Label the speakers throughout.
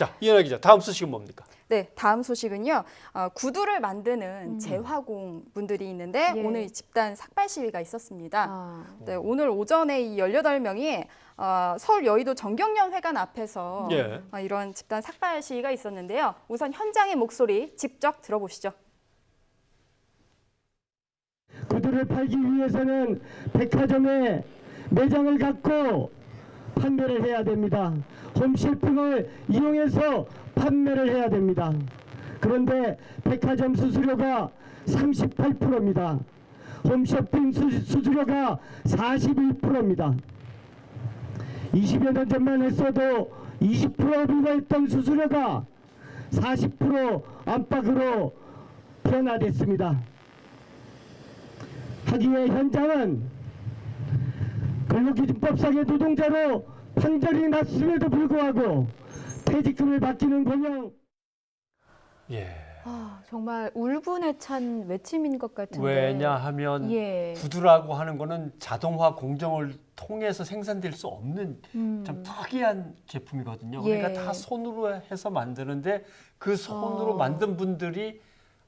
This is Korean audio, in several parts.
Speaker 1: 자, 이현아 기자, 다음 소식은 뭡니까?
Speaker 2: 네, 다음 소식은요. 구두를 만드는 재화공 분들이 있는데
Speaker 3: 예.
Speaker 2: 오늘 집단 삭발 시위가 있었습니다.
Speaker 3: 아,
Speaker 2: 네, 오늘 오전에 이 18명이 서울 여의도 정경련회관 앞에서
Speaker 1: 예.
Speaker 2: 이런 집단 삭발 시위가 있었는데요. 우선 현장의 목소리 직접 들어보시죠.
Speaker 4: 구두를 팔기 위해서는 백화점에 매장을 갖고 판매를 해야 됩니다. 홈쇼핑을 이용해서 판매를 해야 됩니다. 그런데 백화점 수수료가 38%입니다. 홈쇼핑 수수료가 41%입니다. 20여 년 전만 했어도 20% 부과했던 수수료가 40% 안팎으로 변화됐습니다. 하기에 현장은 근로기준법상의 노동자로 판결이 났음에도 불구하고 퇴직금을 받기는커녕
Speaker 1: 예.
Speaker 3: 정말 울분에 찬 외침인 것 같은데.
Speaker 1: 왜냐하면
Speaker 3: 예.
Speaker 1: 구두라고 하는 거는 자동화 공정을 통해서 생산될 수 없는 참 특이한 제품이거든요.
Speaker 3: 예.
Speaker 1: 그러니까 다 손으로 해서 만드는데 그 손으로 만든 분들이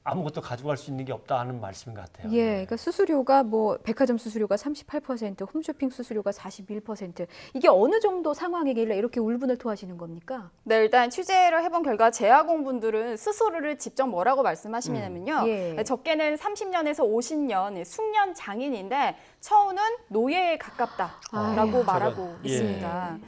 Speaker 1: 아무것도 가져갈 수 있는 게 없다 하는 말씀인 것 같아요.
Speaker 3: 예, 그러니까 수수료가 뭐 백화점 수수료가 38%, 홈쇼핑 수수료가 41%. 이게 어느 정도 상황이길래 이렇게 울분을 토하시는 겁니까?
Speaker 2: 네, 일단 취재를 해본 결과 재화공 분들은 스스로를 직접 뭐라고 말씀하시냐면요.
Speaker 3: 예.
Speaker 2: 적게는 30년에서 50년 숙련 장인인데 처우는 노예에 가깝다라고
Speaker 3: 아,
Speaker 2: 말하고
Speaker 1: 예.
Speaker 2: 있습니다.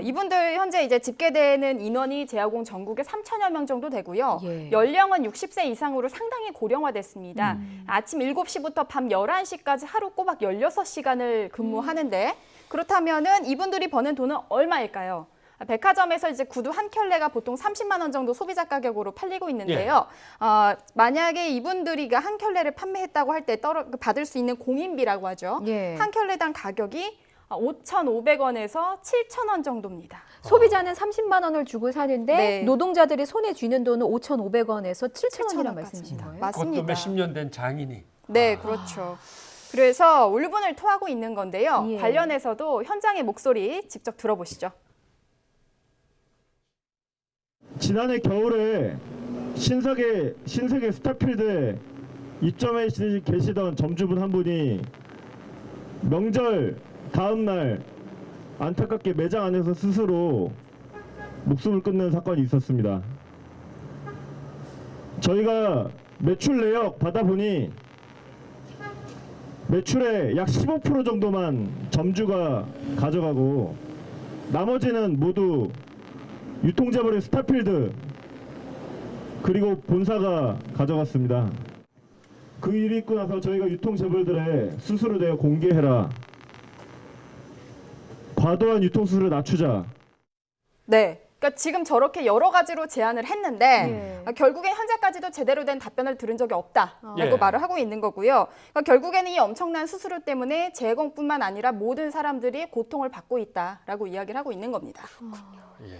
Speaker 2: 이분들 현재 이제 집계되는 인원이 재화공 전국에 3천여 명 정도 되고요.
Speaker 3: 예.
Speaker 2: 연령은 60세 이상으로 상당히 고령화됐습니다. 아침 7시부터 밤 11시까지 하루 꼬박 16시간을 근무하는데 그렇다면은 이분들이 버는 돈은 얼마일까요? 백화점에서 이제 구두 한 켤레가 보통 30만 원 정도 소비자 가격으로 팔리고 있는데요. 만약에 이분들이 한 켤레를 판매했다고 할 때 받을 수 있는 공인비라고 하죠.
Speaker 3: 예.
Speaker 2: 한 켤레당 가격이 5,500원에서 7,000원 정도입니다.
Speaker 3: 소비자는 30만 원을 주고 사는데
Speaker 2: 네.
Speaker 3: 노동자들이 손에 쥐는 돈은 5,500원에서 7,000원이라는
Speaker 2: 7,000원
Speaker 3: 말씀이신 거예요?
Speaker 2: 맞습니다.
Speaker 1: 그것도 몇십 년 된 장인이.
Speaker 2: 네, 그렇죠. 그래서 울분을 토하고 있는 건데요.
Speaker 3: 예.
Speaker 2: 관련해서도 현장의 목소리 직접 들어보시죠.
Speaker 4: 지난해 겨울에 신세계 스타필드에 입점해 계시던 점주분 한 분이 명절 다음 날 안타깝게 매장 안에서 스스로 목숨을 끊는 사건이 있었습니다. 저희가 매출 내역 받아보니 매출의 약 15% 정도만 점주가 가져가고 나머지는 모두 유통재벌의 스타필드 그리고 본사가 가져갔습니다. 그 일이 있고 나서 저희가 유통재벌들의 수수료 내역 공개해라. 과도한 유통 수수료 낮추자.
Speaker 2: 네. 그러니까 지금 저렇게 여러 가지로 제안을 했는데 결국엔 현재까지도 제대로 된 답변을 들은 적이 없다라고
Speaker 1: 예.
Speaker 2: 말을 하고 있는 거고요. 그러니까 결국에는 이 엄청난 수수료 때문에 재공뿐만 아니라 모든 사람들이 고통을 받고 있다라고 이야기를 하고 있는 겁니다.
Speaker 1: 예.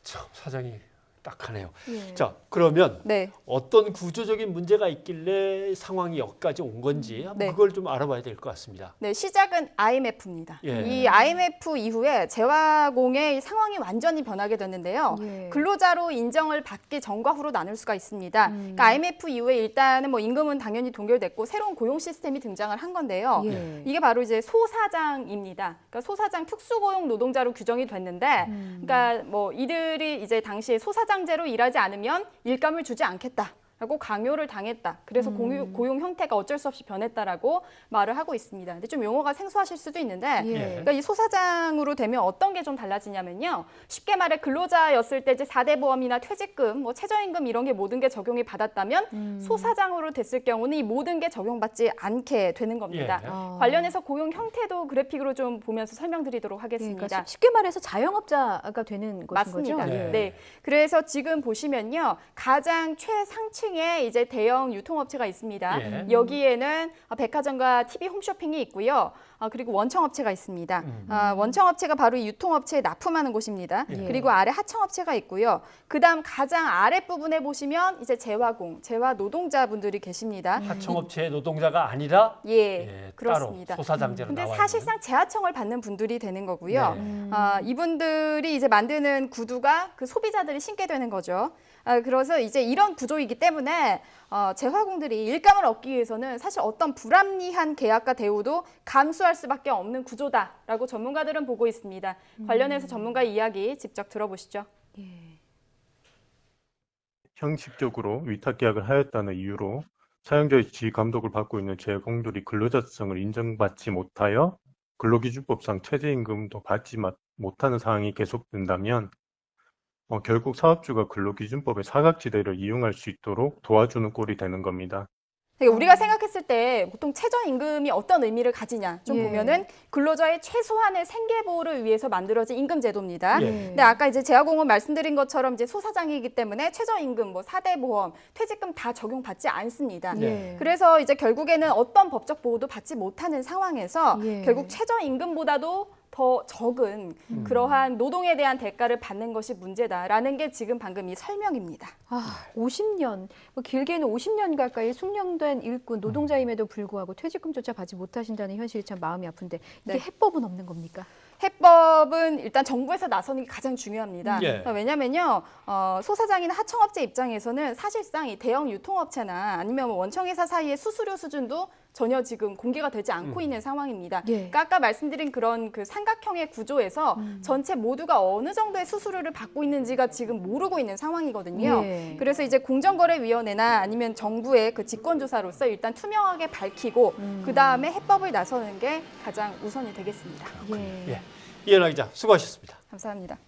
Speaker 1: 참 사정이 딱하네요.
Speaker 3: 예.
Speaker 1: 자, 그러면
Speaker 2: 네.
Speaker 1: 어떤 구조적인 문제가 있길래 상황이 여기까지 온 건지 한번
Speaker 2: 네.
Speaker 1: 그걸 좀 알아봐야 될 것 같습니다.
Speaker 2: 네, 시작은 IMF입니다.
Speaker 1: 예.
Speaker 2: 이 IMF 이후에 재화공의 상황이 완전히 변하게 됐는데요.
Speaker 3: 예.
Speaker 2: 근로자로 인정을 받기 전과 후로 나눌 수가 있습니다. 그러니까 IMF 이후에 일단은 뭐 임금은 당연히 동결됐고 새로운 고용 시스템이 등장을 한 건데요.
Speaker 3: 예.
Speaker 2: 이게 바로 이제 소사장입니다. 그러니까 소사장 특수고용 노동자로 규정이 됐는데, 그러니까 뭐 이들이 이제 당시에 소사장제로 일하지 않으면 일감을 주지 않겠다라고 강요를 당했다. 그래서 고용 형태가 어쩔 수 없이 변했다라고 말을 하고 있습니다. 근데 좀 용어가 생소하실 수도 있는데,
Speaker 3: 예.
Speaker 2: 그러니까 이 소사장으로 되면 어떤 게 좀 달라지냐면요. 쉽게 말해 근로자였을 때 이제 4대 보험이나 퇴직금, 뭐 최저임금 이런 게 모든 게 적용이 받았다면 소사장으로 됐을 경우는 이 모든 게 적용받지 않게 되는 겁니다.
Speaker 1: 예.
Speaker 2: 관련해서 고용 형태도 그래픽으로 좀 보면서 설명드리도록 하겠습니다.
Speaker 3: 그러니까 쉽게 말해서 자영업자가 되는 것인
Speaker 2: 맞습니다.
Speaker 3: 거죠?
Speaker 1: 예.
Speaker 2: 네. 그래서 지금 보시면요. 가장 최상층에 이제 대형 유통업체가 있습니다.
Speaker 1: 예.
Speaker 2: 여기에는 백화점과 TV 홈쇼핑이 있고요. 그리고 원청업체가 있습니다. 원청업체가 바로 이 유통업체에 납품하는 곳입니다.
Speaker 3: 예.
Speaker 2: 그리고 아래 하청업체가 있고요. 그다음 가장 아랫부분에 보시면 이제 재화 노동자분들이 계십니다.
Speaker 1: 하청업체 노동자가 아니라
Speaker 2: 예, 그렇습니다.
Speaker 1: 따로 소사장제로
Speaker 2: 근데
Speaker 1: 나와
Speaker 2: 사실상 재하청을 받는 분들이 되는 거고요.
Speaker 1: 네.
Speaker 2: 이분들이 이제 만드는 구두가 그 소비자들이 신게 되는 거죠. 그래서 이제 이런 구조이기 때문에 재화공들이 일감을 얻기 위해서는 사실 어떤 불합리한 계약과 대우도 감수할 수밖에 없는 구조다라고 전문가들은 보고 있습니다. 관련해서 전문가 이야기 직접 들어보시죠.
Speaker 5: 형식적으로 위탁 계약을 하였다는 이유로 사용자의 지휘 감독을 받고 있는 재공들이 근로자성을 인정받지 못하여 근로기준법상 최저임금도 받지 못하는 상황이 계속된다면 결국 사업주가 근로기준법의 사각지대를 이용할 수 있도록 도와주는 꼴이 되는 겁니다.
Speaker 2: 그러니까 우리가 생각했을 때 보통 최저임금이 어떤 의미를 가지냐 좀
Speaker 3: 예.
Speaker 2: 보면은 근로자의 최소한의 생계보호를 위해서 만들어진 임금제도입니다.
Speaker 1: 예.
Speaker 2: 근데 아까 이제 재하공은 말씀드린 것처럼 이제 소사장이기 때문에 최저임금, 뭐 4대 보험, 퇴직금 다 적용받지 않습니다.
Speaker 3: 예.
Speaker 2: 그래서 이제 결국에는 어떤 법적 보호도 받지 못하는 상황에서
Speaker 3: 예.
Speaker 2: 결국 최저임금보다도 더 적은 그러한 노동에 대한 대가를 받는 것이 문제다라는 게 지금 방금 이 설명입니다.
Speaker 3: 50년, 뭐 길게는 50년 가까이 숙련된 일꾼 노동자임에도 불구하고 퇴직금조차 받지 못하신다는 현실이 참 마음이 아픈데 이게
Speaker 2: 네.
Speaker 3: 해법은 없는 겁니까?
Speaker 2: 해법은 일단 정부에서 나서는 게 가장 중요합니다.
Speaker 1: 예.
Speaker 2: 왜냐면요, 소사장이나 하청업체 입장에서는 사실상 이 대형 유통업체나 아니면 뭐 원청회사 사이의 수수료 수준도 전혀 지금 공개가 되지 않고 있는 상황입니다.
Speaker 3: 예.
Speaker 2: 그러니까 아까 말씀드린 그런 그 삼각형의 구조에서 전체 모두가 어느 정도의 수수료를 받고 있는지가 지금 모르고 있는 상황이거든요.
Speaker 3: 예.
Speaker 2: 그래서 이제 공정거래위원회나 아니면 정부의 그 직권조사로서 일단 투명하게 밝히고 그 다음에 해법을 나서는 게 가장 우선이 되겠습니다.
Speaker 3: 예.
Speaker 1: 예. 이현아 기자 수고하셨습니다.
Speaker 2: 감사합니다.